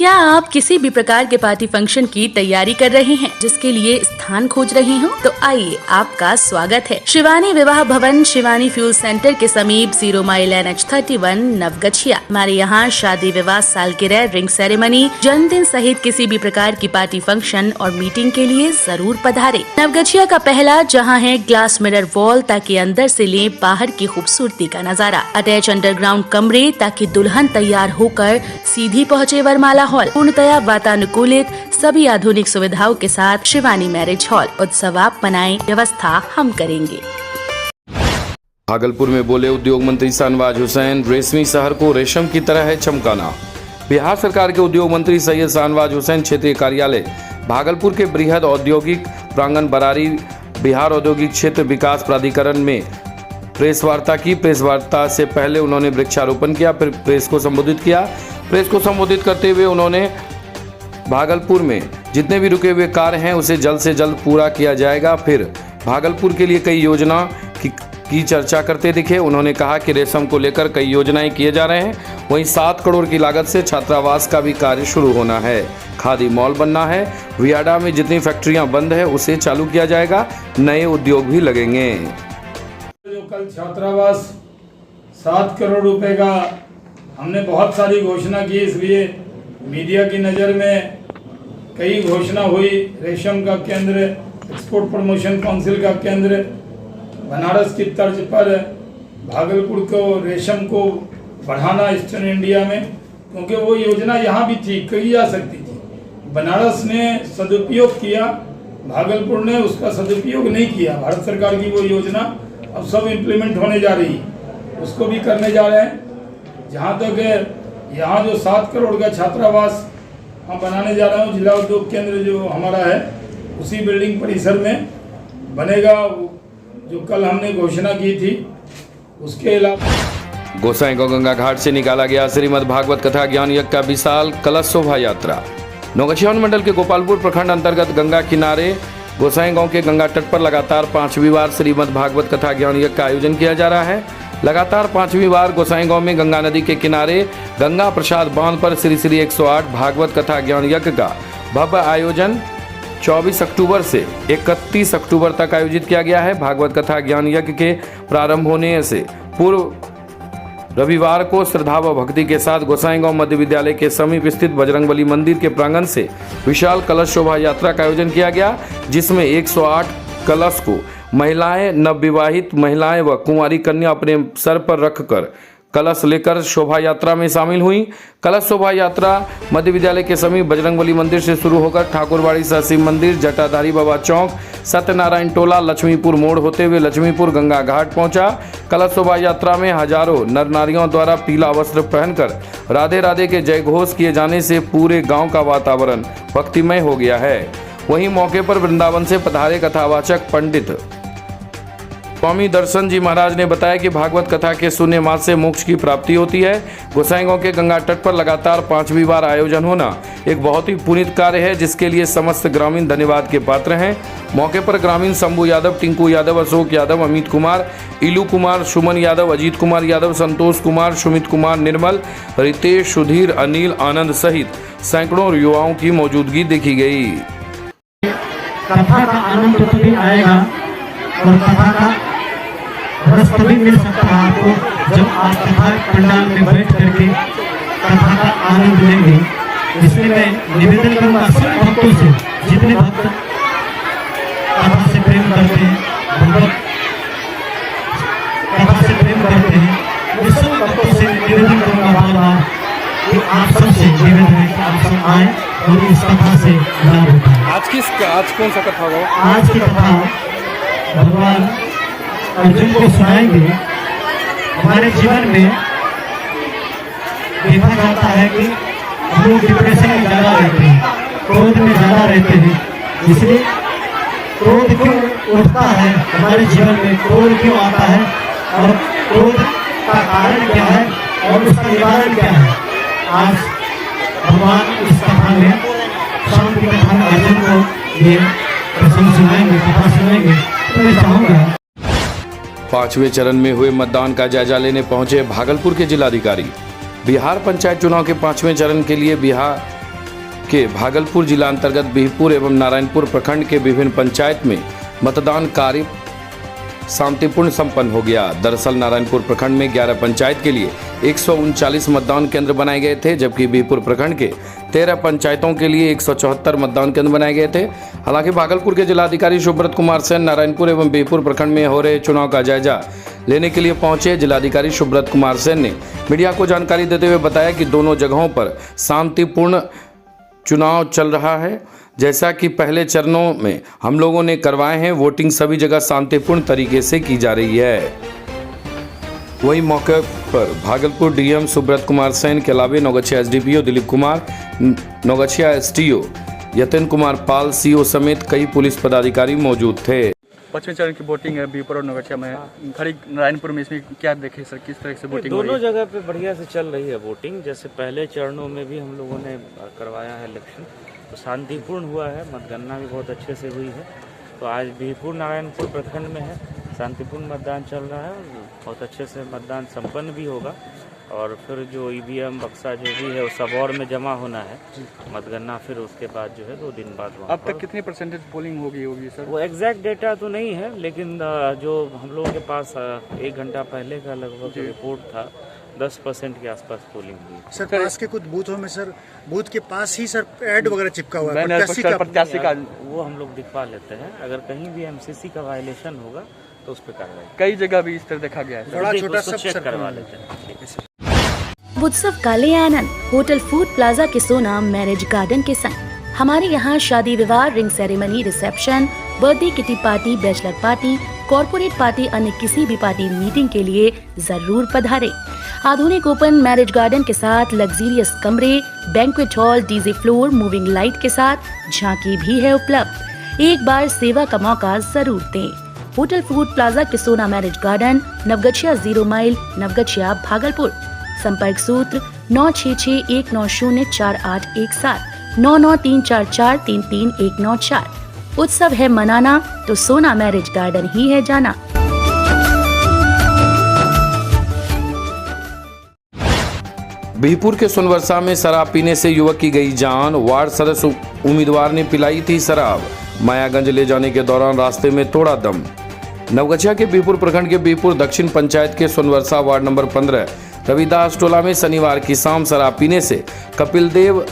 क्या आप किसी भी प्रकार के पार्टी फंक्शन की तैयारी कर रहे हैं, जिसके लिए स्थान खोज रहे हो? तो आइए, आपका स्वागत है शिवानी विवाह भवन, शिवानी फ्यूल सेंटर के समीप 0 माइल NH31 नवगछिया। हमारे यहाँ शादी, विवाह, सालगिरह, रिंग सेरेमनी, जन्मदिन सहित किसी भी प्रकार की पार्टी फंक्शन और मीटिंग के लिए जरूर पधारे। नवगछिया का पहला जहाँ है ग्लास मिरर वॉल, ताकि अंदर से ले बाहर की खूबसूरती का नजारा। अटैच अंडरग्राउंड कमरे, ताकि दुल्हन तैयार होकर सीधी पहुँचे वरमाला हॉल। पूर्णतया वातानुकूलित, सभी आधुनिक सुविधाओं के साथ शिवानी मैरिज हॉल। उत्सव आप मनाएं, व्यवस्था हम करेंगे। भागलपुर में बोले उद्योग मंत्री शाहनवाज हुसैन, रेशमी शहर को रेशम की तरह है चमकाना। बिहार सरकार के उद्योग मंत्री सैयद शाहनवाज हुसैन क्षेत्रीय कार्यालय भागलपुर के बृहद औद्योगिक प्रांगण बरारी बिहार औद्योगिक क्षेत्र विकास प्राधिकरण में प्रेस वार्ता की। प्रेस वार्ता से पहले उन्होंने वृक्षारोपण किया, फिर प्रेस को संबोधित किया। प्रेस को संबोधित करते हुए उन्होंने भागलपुर में जितने भी रुके हुए कार्य हैं उसे जल्द से जल्द पूरा किया जाएगा। फिर भागलपुर के लिए कई योजना की चर्चा करते दिखे। उन्होंने कहा कि रेशम को लेकर कई योजनाएं किए जा रहे हैं। वहीं 7 करोड़ की लागत से छात्रावास का भी कार्य शुरू होना है। खादी मॉल बनना है। वियाडा में जितनी फैक्ट्रियां बंद है उसे चालू किया जाएगा। नए उद्योग भी लगेंगे। जो कल छात्रावास 7 करोड़ रुपए का हमने बहुत सारी घोषणा की, इसलिए मीडिया की नज़र में कई घोषणा हुई। रेशम का केंद्र, एक्सपोर्ट प्रमोशन काउंसिल का केंद्र, बनारस की तर्ज पर भागलपुर को रेशम को बढ़ाना ईस्टर्न इंडिया में, क्योंकि वो योजना यहाँ भी थी, कही जा सकती थी। बनारस ने सदुपयोग किया, भागलपुर ने उसका सदुपयोग नहीं किया। भारत सरकार की वो योजना अब सब इम्प्लीमेंट होने जा रही है, उसको भी करने जा रहे हैं। जहाँ तक यहाँ जो 7 करोड़ का छात्रावास हम बनाने जा रहे हैं, जिला उद्योग केंद्र जो हमारा है उसी बिल्डिंग परिसर में बनेगा, जो कल हमने घोषणा की थी। उसके अलावा गोसाईगांव गंगा घाट से निकाला गया श्रीमद् भागवत कथा ज्ञान यज्ञ का विशाल कलश शोभा यात्रा। नवगछिया मंडल के गोपालपुर प्रखंड अंतर्गत गंगा किनारे गोसाईगांव के गंगा तट पर लगातार 5वीं बार श्रीमद् भागवत कथा ज्ञान यज्ञ का आयोजन किया जा रहा है। लगातार 5वीं बार गोसाईगांव में गंगा नदी के किनारे गंगा प्रसाद बांध पर श्री श्री 108 भागवत कथा ज्ञान यज्ञ का भव्य आयोजन 24 अक्टूबर से 31 अक्टूबर तक आयोजित किया गया है। भागवत कथा ज्ञान यज्ञ के प्रारंभ होने से पूर्व रविवार को श्रद्धा व भक्ति के साथ गोसाईगांव मध्य विद्यालय के समीप स्थित बजरंगबली मंदिर के प्रांगण से विशाल कलश शोभा यात्रा का आयोजन किया गया, जिसमें 108 कलश को महिलाएं, नवविवाहित महिलाएं व कुंवारी कन्या अपने सर पर रखकर कलश लेकर शोभा यात्रा में शामिल हुई। कलश शोभा यात्रा मध्य विद्यालय के समीप बजरंगबली मंदिर से शुरू होकर ठाकुरबाड़ी सहसी मंदिर, जटाधारी बाबा चौक, सत्यनारायण टोला, लक्ष्मीपुर मोड़ होते हुए लक्ष्मीपुर गंगा घाट पहुंचा। कलश शोभा यात्रा में हजारों नर नारियों द्वारा पीला वस्त्र पहनकर राधे राधे के जय घोष किए जाने से पूरे गाँव का वातावरण भक्तिमय हो गया है। वहीं मौके पर वृंदावन से पधारे कथावाचक पंडित स्वामी दर्शन जी महाराज ने बताया कि भागवत कथा के सुनने मात्र से मोक्ष की प्राप्ति होती है। गोसाईगांव के गंगा तट पर लगातार 5वीं बार आयोजन होना एक बहुत ही पुनीत कार्य है, जिसके लिए समस्त ग्रामीण धन्यवाद के पात्र हैं। मौके पर ग्रामीण शंभू यादव, टिंकू यादव, अशोक यादव, अमित कुमार, इलू कुमार, सुमन यादव, अजीत कुमार यादव, संतोष कुमार, सुमित कुमार, निर्मल, रितेश, सुधीर, अनिल, आनंद सहित सैकड़ों युवाओं की मौजूदगी देखी गई। कथा का आनंद तभी आएगा और कथा का रस तभी मिल सकता है आपको जब आप कथा पंडाल में बैठ करके कथा का आनंद लेंगे। इसलिए मैं निवेदन करूंगा सब भक्तों से, जितने भक्त कथा से प्रेम करते हैं, भगवत कथा से प्रेम करते हैं, मैं सब भक्तों से निवेदन करूंगा बार-बार कि आप सबसे निवेदन है कि आप सब आए और इस कथा से लाभ उठाएं। आज कौन सा कथा होगा? आज की कथा भगवान अर्जुन को सुनाएंगे। हमारे जीवन में देखा जाता है कि हम लोग डिप्रेशन में ज़्यादा रहते हैं, क्रोध में ज़्यादा रहते हैं। इसलिए क्रोध क्यों उठता है हमारे जीवन में, क्रोध क्यों आता है और क्रोध का कारण क्या है और उसका निवारण क्या है, आज भगवान इस कथा में, शाम की कथा में अर्जुन को ये प्रसंग सुनाएंगे, कथा सुनाएंगे। तो मैं चाहूँगा 5वें चरण में हुए मतदान का जायजा लेने पहुंचे भागलपुर के जिलाधिकारी। बिहार पंचायत चुनाव के 5वें चरण के लिए के भागलपुर जिला अंतर्गत बिहपुर एवं नारायणपुर प्रखंड के विभिन्न पंचायत में मतदान कार्य शांतिपूर्ण संपन्न हो गया। दरअसल नारायणपुर प्रखंड में 11 पंचायत के लिए 139 मतदान केंद्र बनाए गए थे, जबकि बिहपुर प्रखंड के 13 पंचायतों के लिए 174 मतदान केंद्र बनाए गए थे। हालांकि भागलपुर के जिलाधिकारी सुब्रत कुमार सेन नारायणपुर एवं बिहपुर प्रखंड में हो रहे चुनाव का जायजा लेने के लिए पहुंचे। जिलाधिकारी सुब्रत कुमार सेन ने मीडिया को जानकारी देते हुए बताया कि दोनों जगहों पर शांतिपूर्ण चुनाव चल रहा है। जैसा कि पहले चरणों में हम लोगों ने करवाए हैं, वोटिंग सभी जगह शांतिपूर्ण तरीके से की जा रही है। वहीं मौके पर भागलपुर डीएम सुब्रत कुमार सेन के अलावा Naugachhia SDPO Dilip Kumar, Naugachhia STO Yatin Kumar Pal, CO समेत कई पुलिस पदाधिकारी मौजूद थे। 25वें चरण की वोटिंग है बिहपुर और नौगछिया में। खड़ी नारायणपुर में इसमें क्या देखे सर, किस तरह से वोटिंग हो रही दोनों है? जगह पे बढ़िया से चल रही है वोटिंग। जैसे पहले चरणों में भी हम लोगों ने करवाया है इलेक्शन, तो शांतिपूर्ण हुआ है, मतगणना भी बहुत अच्छे से हुई है। तो आज बिहपुर नारायणपुर प्रखंड में है, शांतिपूर्ण मतदान चल रहा है और बहुत अच्छे से मतदान संपन्न भी होगा। और फिर जो ईवीएम बक्सा जो भी है वो सब और में जमा होना है मतगणना, फिर उसके बाद जो है 2 दिन बाद वहाँ अब तक कितनी परसेंटेज पोलिंग होगी सर? वो एग्जैक्ट डेटा तो नहीं है, लेकिन जो हम लोगों के पास 1 घंटा पहले का लगभग रिपोर्ट था, 10% के आसपास पोलिंग हुई। सर पास के कुछ बूथों में सर, बूथ के पास ही सर ऐड वगैरह चिपका हुआ है प्रत्याशी का वो हम लोग दिखवा लेते हैं। अगर कहीं भी एमसीसी का वायलेशन होगा तो उस पर कार्रवाई कई जगह भी इस तरह देखा गया है। बड़ा छोटा सब चेक सर करवा लेते हैं। उत्सव का ले आनंद होटल फूड प्लाजा के सोना मैरिज गार्डन के संग। हमारे यहाँ शादी विवाह, ring ceremony, reception, birthday kitty party, bachelor party, corporate party, अन्य किसी भी पार्टी मीटिंग के लिए जरूर पधारे। आधुनिक ओपन मैरिज गार्डन के साथ लग्जरियस कमरे, banquet hall, DJ floor, moving light के साथ झांकी भी है उपलब्ध। एक बार सेवा का मौका जरूर दें। होटल फूड प्लाजा के Sona marriage garden, Navgachhia 0 mile, Navgachhia, Bhagalpur. संपर्क सूत्र 9661904817, 9934433194। उत्सव है मनाना तो सोना मैरिज गार्डन ही है जाना। बिहपुर के सोनवर्षा में शराब पीने से युवक की गई जान। वार्ड सदस्य उम्मीदवार ने पिलाई थी शराब, मायागंज ले जाने के दौरान रास्ते में तोड़ा दम। नवगछिया के बिहपुर प्रखंड के बिहपुर दक्षिण पंचायत के सोनवर्षा वार्ड नंबर 15 रविदास टोला में शनिवार की शाम शराब पीने से कपिल देव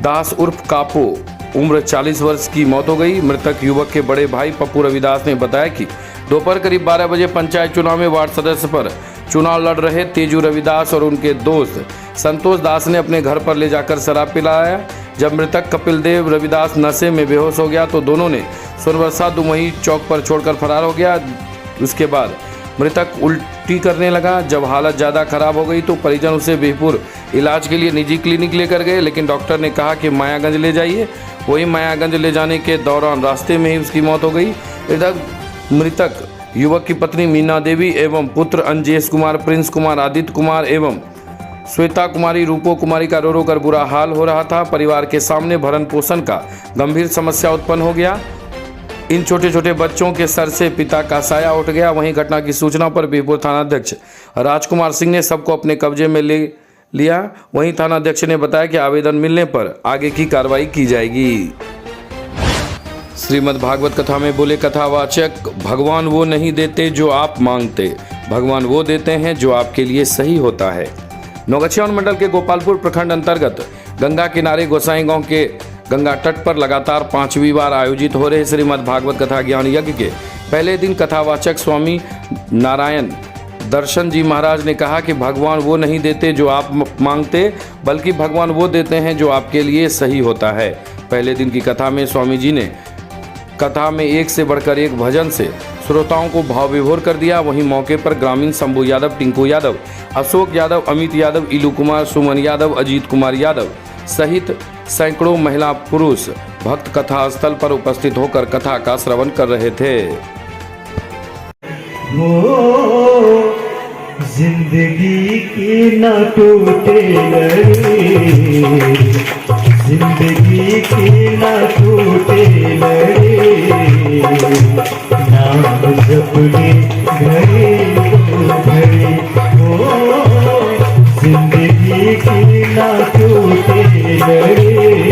दास उर्फ कापो उम्र 40 वर्ष की मौत हो गई। मृतक युवक के बड़े भाई पप्पू रविदास ने बताया कि दोपहर करीब 12 बजे पंचायत चुनाव में वार्ड सदस्य पर चुनाव लड़ रहे तेजू रविदास और उनके दोस्त संतोष दास ने अपने घर पर ले जाकर शराब पिलाया। जब मृतक कपिल देव रविदास नशे में बेहोश हो गया तो दोनों ने सोनवर्षा दुमही चौक पर छोड़कर फरार हो गया। उसके बाद मृतक उल्टी करने लगा। जब हालत ज़्यादा खराब हो गई तो परिजन उसे बिहपुर इलाज के लिए निजी क्लिनिक लेकर गए, लेकिन डॉक्टर ने कहा कि मायागंज ले जाइए। वही मायागंज ले जाने के दौरान रास्ते में ही उसकी मौत हो गई। इधर मृतक युवक की पत्नी मीना देवी एवं पुत्र अंजेश कुमार, प्रिंस कुमार, आदित्य कुमार एवं श्वेता कुमारी, रूपो कुमारी का रो रो कर बुरा हाल हो रहा था। परिवार के सामने भरण पोषण का गंभीर समस्या उत्पन्न हो गया। इन छोटे छोटे बच्चों के सर से पिता का साया उठ गया। वहीं घटना की सूचना पर बिहपुर थानाध्यक्ष राजकुमार सिंह ने सबको अपने कब्जे में ले लिया। वहीं थानाध्यक्ष ने बताया कि आवेदन मिलने पर आगे की कार्रवाई की जाएगी। श्रीमद् भागवत कथा में बोले कथावाचक, भगवान वो नहीं देते जो आप मांगते, भगवान वो देते हैं जो आपके लिए सही होता है। नौगछिया मंडल के गोपालपुर प्रखंड अंतर्गत गंगा किनारे गोसाई गांव के गंगा तट पर लगातार 5वीं बार आयोजित हो रहे श्रीमद् भागवत कथा ज्ञान यज्ञ के पहले दिन कथावाचक स्वामी नारायण दर्शन जी महाराज ने कहा कि भगवान वो नहीं देते जो आप मांगते, बल्कि भगवान वो देते हैं जो आपके लिए सही होता है। पहले दिन की कथा में स्वामी जी ने कथा में एक से बढ़कर एक भजन से श्रोताओं को भाव विभोर कर दिया। वहीं मौके पर ग्रामीण शंभू यादव, टिंकू यादव, अशोक यादव, अमित यादव, इलू कुमार, सुमन यादव, अजीत कुमार यादव सहित सैकड़ों महिला पुरुष भक्त कथा स्थल पर उपस्थित होकर कथा का श्रवण कर रहे थे। वो जिंदगी की न टूटे लड़ी, जिंदगी की न टूटे लड़ी, नाम जपने घड़ी घड़ी। वो जिंदगी की न टूटे लड़ी,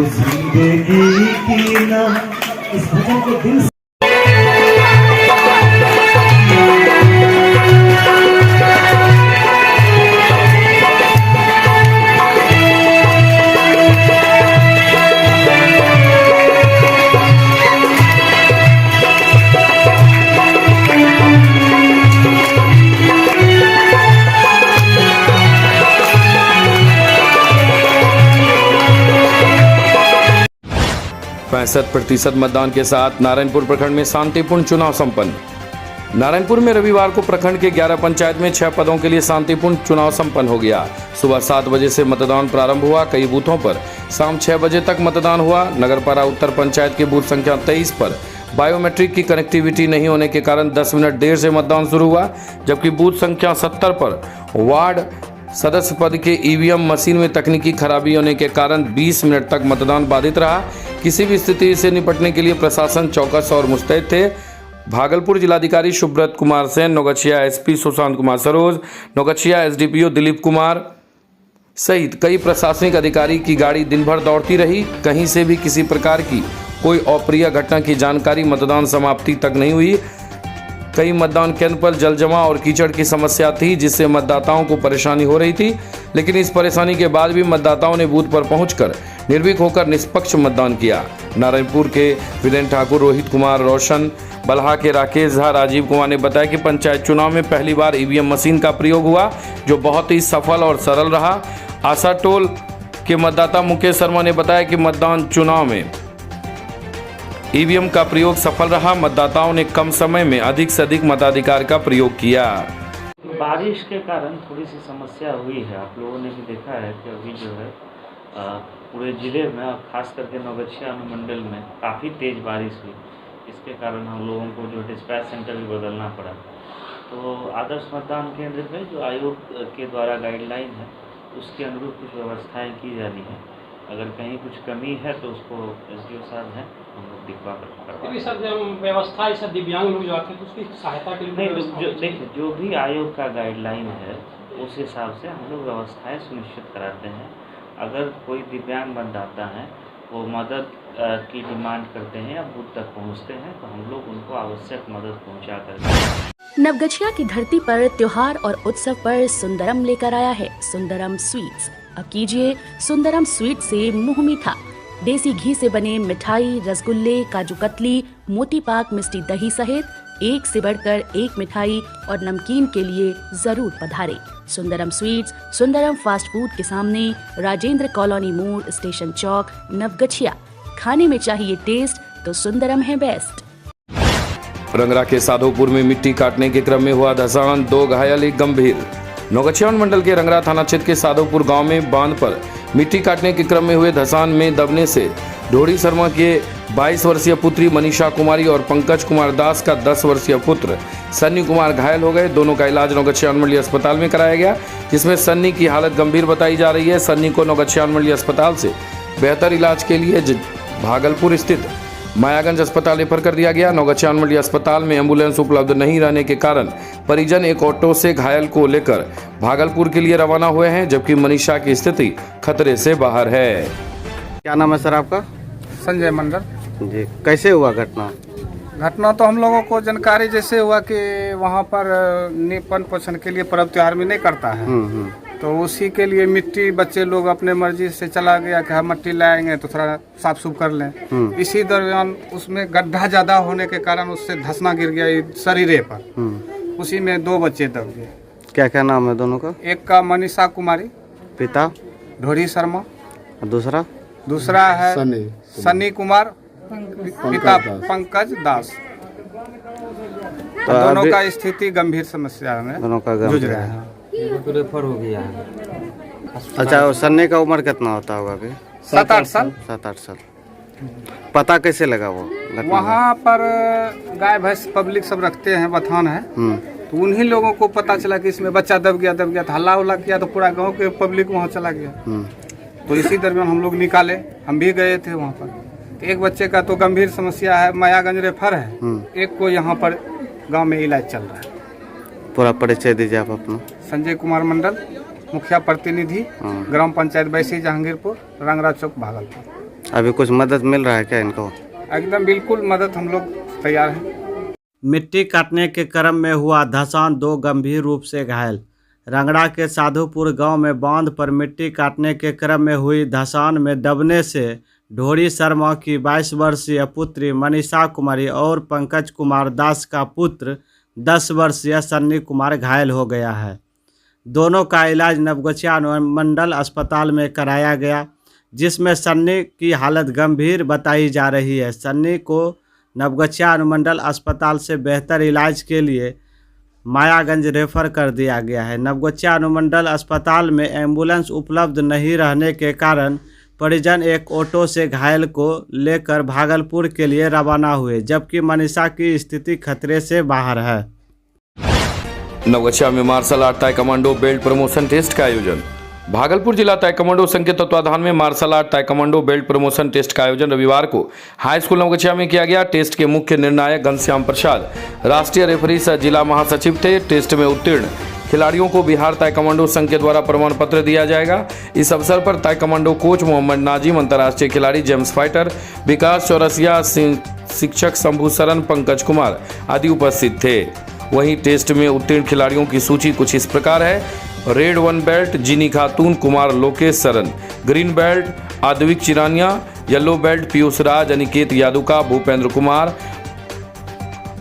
जिंदगी की ना इस भजन को दिल से %65 मतदान के साथ नारायणपुर प्रखंड में शांतिपूर्ण चुनाव संपन्न। नारायणपुर में रविवार को प्रखंड के 11 पंचायत में 6 पदों के लिए शांतिपूर्ण चुनाव संपन्न हो गया। सुबह 7 बजे से मतदान प्रारंभ हुआ। कई बूथों पर शाम 6 बजे तक मतदान हुआ। नगरपारा उत्तर पंचायत के बूथ संख्या 23 पर बायोमेट्रिक की कनेक्टिविटी नहीं होने के कारण 10 मिनट देर से मतदान शुरू हुआ, जबकि बूथ संख्या 70 पर वार्ड सदस्य पद के ईवीएम मशीन में तकनीकी खराबी होने के कारण 20 मिनट तक मतदान बाधित रहा। किसी भी स्थिति से निपटने के लिए प्रशासन चौकस और मुस्तैद थे। भागलपुर जिलाधिकारी सुब्रत कुमार सेन, नौगछिया एसपी सुशांत कुमार सरोज, नौगछिया एसडीपीओ दिलीप कुमार सहित कई प्रशासनिक अधिकारी की गाड़ी दिन भर दौड़ती रही। कहीं से भी किसी प्रकार की कोई अप्रिय घटना की जानकारी मतदान समाप्ति तक नहीं हुई। कई मतदान केंद्र पर जल जमाव और कीचड़ की समस्या थी, जिससे मतदाताओं को परेशानी हो रही थी, लेकिन इस परेशानी के बाद भी मतदाताओं ने बूथ पर पहुंचकर निर्भीक होकर निष्पक्ष मतदान किया। नारायणपुर के वीरेंद्र ठाकुर, रोहित कुमार, रोशन, बल्हा के राकेश झा, राजीव कुमार ने बताया कि पंचायत चुनाव में पहली बार ईवीएम मशीन का प्रयोग हुआ, जो बहुत ही सफल और सरल रहा। आशा टोल के मतदाता मुकेश शर्मा ने बताया कि मतदान चुनाव में ईवीएम का प्रयोग सफल रहा। मतदाताओं ने कम समय में अधिक से अधिक मताधिकार का प्रयोग किया। बारिश के कारण थोड़ी सी समस्या हुई है। आप लोगों ने भी देखा है कि अभी जो है पूरे ज़िले में और खास करके नौगछिया अनुमंडल में काफ़ी तेज़ बारिश हुई। इसके कारण हम लोगों को जो डिस्पैच सेंटर भी बदलना पड़ा। तो आदर्श मतदान केंद्र में जो आयोग के द्वारा गाइडलाइन है, उसके अनुरूप कुछ व्यवस्थाएँ की जानी है। अगर कहीं कुछ कमी है तो उसको एसडीओ साहब हैं, हम लोग दिखवा कर सर व्यवस्था ऐसा दिव्यांग लोग जो आते हैं तो उसकी सहायता के लिए नहीं, देखिए जो भी आयोग का गाइडलाइन है उस हिसाब से हम लोग व्यवस्थाएं सुनिश्चित कराते हैं। अगर कोई दिव्यांग मतदाता है वो मदद की डिमांड करते हैं या बूथ तक पहुंचते हैं, तो हम लोग उनको आवश्यक मदद पहुंचा करते। नवगछिया की धरती पर त्योहार और उत्सव पर सुंदरम लेकर आया है सुंदरम स्वीट्स। अब कीजिए सुंदरम स्वीट से मुंह मीठा। देसी घी से बने मिठाई, रसगुल्ले, काजू कतली, मोती पाक, मिष्टी दही सहित एक से बढ़कर एक मिठाई और नमकीन के लिए जरूर पधारें। Sundaram sweets Sundaram fast food के सामने, राजेंद्र कॉलोनी मोड़, स्टेशन चौक, नवगछिया। खाने में चाहिए टेस्ट तो सुंदरम है बेस्ट। रंगरा के साधोपुर में मिट्टी काटने के क्रम में हुआ धसान, 2 घायल, 1 गंभीर। नौगछिया मंडल के रंगरा थाना क्षेत्र के साधोपुर गांव में बांध पर मिट्टी काटने के क्रम में हुए धसान में दबने से ढोड़ी शर्मा के 22 वर्षीय पुत्री मनीषा कुमारी और पंकज कुमार दास का 10 वर्षीय पुत्र सन्नी कुमार घायल हो गए। दोनों का इलाज नौगछिया मंडलीय अस्पताल में कराया गया, जिसमें सन्नी की हालत गंभीर बताई जा रही है। सन्नी को नौगछिया मंडलीय अस्पताल से बेहतर इलाज के लिए भागलपुर स्थित मायागंज अस्पताल रेफर कर दिया गया। नौगछिया मंडलीय अस्पताल में एम्बुलेंस उपलब्ध नहीं रहने के कारण परिजन एक ऑटो से घायल को लेकर भागलपुर के लिए रवाना हुए हैं, जबकि मनीषा की स्थिति खतरे से बाहर है। क्या नाम है सर आपका? संजय मंडल जी। कैसे हुआ घटना? घटना तो हम लोगों को जानकारी जैसे हुआ कि वहाँ पर निपन पोषण के लिए पर्व त्योहार में नहीं करता है, तो उसी के लिए मिट्टी बच्चे लोग अपने मर्जी से चला गया कि हम मिट्टी लाएंगे तो थोड़ा साफ सुफ कर लें। इसी दरमियान उसमें गड्ढा ज़्यादा होने के कारण उससे धंसना गिर गया शरीरे पर। उसी में 2 बच्चे दब गए। क्या क्या नाम है दोनों का? एक का मनीषा कुमारी, पिता ढोरी शर्मा, दूसरा है सन्नी कुमार, पिता पंकज दास। तो दोनों का स्थिति गंभीर समस्या में जूझ रहे हैं। रेफर हो गया है। अच्छा, और सन्नी का उम्र कितना होता होगा अभी? 7-8 साल। 7-8 साल। पता कैसे लगा वो? वहाँ पर गाय भैंस पब्लिक सब रखते हैं, बथान है, तो उन्हीं लोगों को पता चला कि इसमें बच्चा दब गया तो हल्ला उल्ला किया, तो पूरा गांव के पब्लिक वहाँ चला गया। तो इसी दरमियान हम लोग निकाले, हम भी गए थे वहाँ पर। एक बच्चे का तो गंभीर समस्या है, मायागंज रेफर है, एक को यहाँ पर गांव में इलाज चल रहा है। पूरा परिचय दीजिए आप अपना। संजय कुमार मंडल, मुखिया प्रतिनिधि, ग्राम पंचायत बैसी जहांगीरपुर, रंगरा चौक, भागलपुर। अभी कुछ मदद मिल रहा है क्या इनको? एकदम बिल्कुल मदद हम लोग तैयार हैं। मिट्टी काटने के क्रम में हुआ धंसान, 2 गंभीर रूप से घायल। रंगड़ा के साधुपुर गांव में बांध पर मिट्टी काटने के क्रम में हुई धंसान में दबने से ढोरी शर्मा की 22 वर्षीय पुत्री मनीषा कुमारी और पंकज कुमार दास का पुत्र 10 वर्षीय सन्नी कुमार घायल हो गया है। दोनों का इलाज नवगछिया अनुमंडल अस्पताल में कराया गया, जिसमें सन्नी की हालत गंभीर बताई जा रही है। सन्नी को नवगछिया अनुमंडल अस्पताल से बेहतर इलाज के लिए मायागंज रेफर कर दिया गया है। नवगछिया अनुमंडल अस्पताल में एम्बुलेंस उपलब्ध नहीं रहने के कारण परिजन एक ऑटो से घायल को लेकर भागलपुर के लिए रवाना हुए, जबकि मनीषा की स्थिति खतरे से बाहर है। नवगछिया में martial art taekwondo belt promotion test का आयोजन। भागलपुर जिला ताइक्वांडो संघ के तत्वाधान में martial art taekwondo belt promotion test का आयोजन रविवार को हाई स्कूल नवगछिया में किया गया। टेस्ट के मुख्य निर्णायक घनश्याम प्रसाद राष्ट्रीय रेफरी सह जिला महासचिव थे। टेस्ट में उत्तीर्ण खिलाड़ियों को बिहार ताइक्वांडो संघ के द्वारा प्रमाण पत्र दिया जाएगा। इस अवसर पर ताइक्वांडो कोच मोहम्मद नाजिम, अंतर्राष्ट्रीय खिलाड़ी जेम्स फाइटर, विकास चौरसिया, शिक्षक शंभू सरन, पंकज कुमार आदि उपस्थित थे। वहीं टेस्ट में उत्तीर्ण खिलाड़ियों की सूची कुछ इस प्रकार है। Red 1 belt Jini Khatun, Kumar Lokesh Saran. Green belt Aadvik Chirania. Yellow belt Piyush Raj, Aniket Yaduka, Bhupendra Kumar,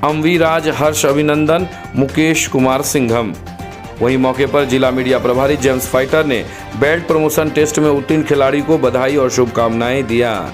Amvi Raj, Harsh Abhinandan, Mukesh Kumar Singham. वहीं मौके पर जिला मीडिया प्रभारी जेम्स फाइटर ने बेल्ट प्रमोशन टेस्ट में उत्तीर्ण खिलाड़ी को बधाई और शुभकामनाएं दिया।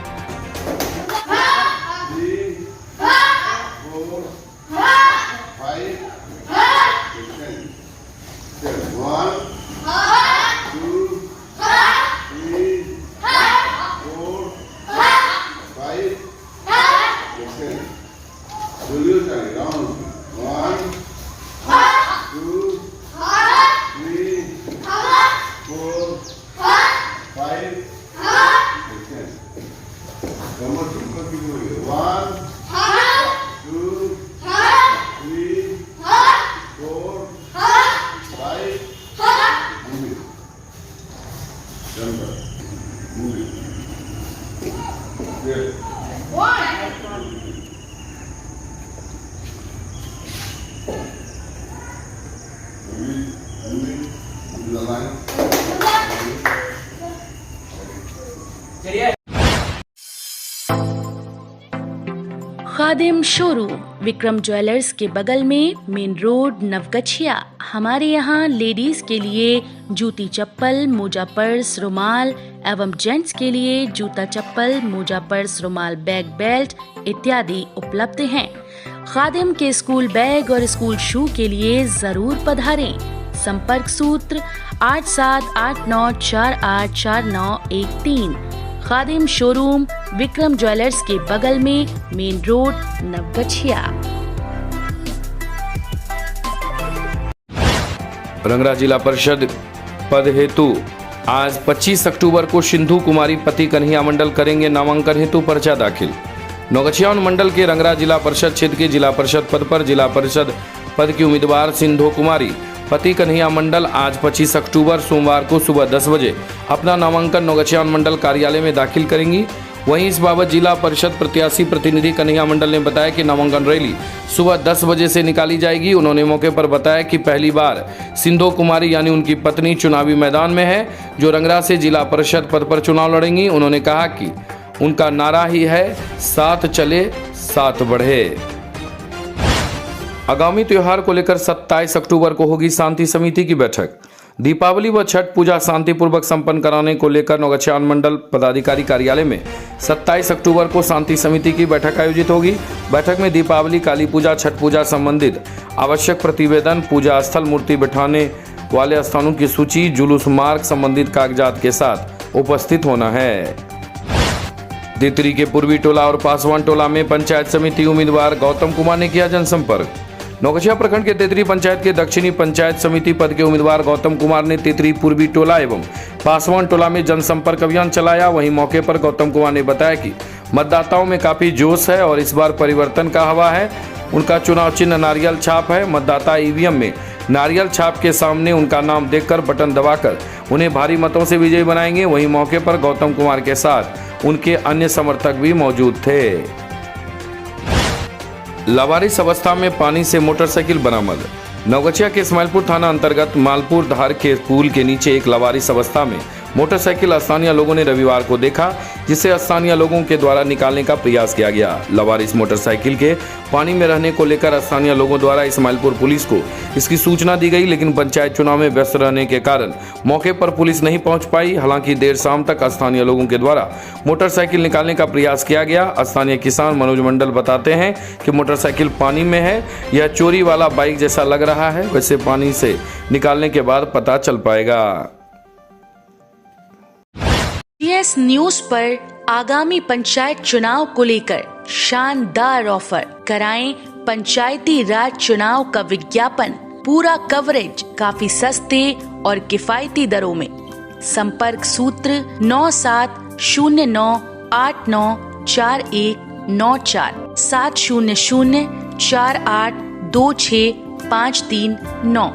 खादिम शोरूम विक्रम ज्वेलर्स के बगल में, मेन रोड, नवगछिया। हमारे यहाँ लेडीज के लिए जूती चप्पल, मोजा पर्स, रुमाल एवं जेंट्स के लिए जूता चप्पल, मोजा पर्स, रुमाल, बैग, बेल्ट इत्यादि उपलब्ध हैं। खादिम के स्कूल बैग और स्कूल शू के लिए जरूर पधारें। संपर्क सूत्र 8789484913। खादिम शोरूम विक्रम ज्वेलर्स के बगल में, मेन रोड, नवगछिया। रंगरा जिला परिषद पद हेतु आज 25 अक्टूबर को सिंधु कुमारी पति कन्हैया मंडल करेंगे नामांकन हेतु पर्चा दाखिल। नवगछिया मंडल के रंगरा जिला परिषद क्षेत्र के जिला परिषद पद पर जिला परिषद पद की उम्मीदवार सिंधु कुमारी पति कन्हैया मंडल आज 25 अक्टूबर सोमवार को सुबह 10 बजे अपना नामांकन नवगछिया मंडल कार्यालय में दाखिल करेंगी। वहीं इस बाबत जिला परिषद प्रत्याशी प्रतिनिधि कन्हैया मंडल ने बताया कि नामांकन रैली सुबह 10 बजे से निकाली जाएगी। उन्होंने मौके पर बताया कि पहली बार सिंधु कुमारी यानी उनकी पत्नी चुनावी मैदान में है, जो रंगरा से जिला परिषद पद पर चुनाव लड़ेंगी। उन्होंने कहा कि उनका नारा ही है, साथ चले साथ बढ़े। आगामी त्योहार को लेकर 27 अक्टूबर को होगी शांति समिति की बैठक। दीपावली व छठ पूजा शांतिपूर्वक संपन्न कराने को लेकर नवगछिया मंडल पदाधिकारी कार्यालय में 27 अक्टूबर को शांति समिति की बैठक आयोजित होगी। बैठक में दीपावली, काली पूजा, छठ पूजा संबंधित आवश्यक प्रतिवेदन, पूजा स्थल, मूर्ति बैठाने वाले स्थानों की सूची, जुलूस मार्ग संबंधित कागजात के साथ उपस्थित होना है। तितरी के पूर्वी टोला और पासवान टोला में पंचायत समिति उम्मीदवार गौतम कुमार ने किया जनसंपर्क। नवगछिया प्रखंड के तेतरी पंचायत के दक्षिणी पंचायत समिति पद के उम्मीदवार गौतम कुमार ने तेतरी पूर्वी टोला एवं पासवान टोला में जनसंपर्क अभियान चलाया। वहीं मौके पर गौतम कुमार ने बताया कि मतदाताओं में काफी जोश है और इस बार परिवर्तन का हवा है। उनका चुनाव चिन्ह नारियल छाप है। मतदाता ईवीएम में नारियल छाप के सामने उनका नाम देखकर बटन दबाकर उन्हें भारी मतों से विजयी बनाएंगे। वहीं मौके पर गौतम कुमार के साथ उनके अन्य समर्थक भी मौजूद थे। लावारिस अवस्था में पानी से मोटरसाइकिल बरामद। नवगछिया के इस्माइलपुर थाना अंतर्गत मालपुर धार के पुल के नीचे एक लावारिस अवस्था में मोटरसाइकिल स्थानीय लोगों ने रविवार को देखा, जिसे स्थानीय लोगों के द्वारा निकालने का प्रयास किया गया। लावारिस मोटरसाइकिल के पानी में रहने को लेकर स्थानीय लोगों द्वारा इस्माइलपुर पुलिस को इसकी सूचना दी गई, लेकिन पंचायत चुनाव में व्यस्त रहने के कारण मौके पर पुलिस नहीं पहुंच पाई। हालांकि देर शाम तक स्थानीय लोगों के द्वारा मोटरसाइकिल निकालने का प्रयास किया गया। स्थानीय किसान मनोज मंडल बताते हैं कि मोटरसाइकिल पानी में है, यह चोरी वाला बाइक जैसा लग रहा है, वैसे पानी से निकालने के बाद पता चल पाएगा। जीएस न्यूज पर आगामी पंचायत चुनाव को लेकर शानदार ऑफर। कराएं पंचायती राज चुनाव का विज्ञापन, पूरा कवरेज काफी सस्ते और किफायती दरों में। संपर्क सूत्र 9709894194 700482653 9।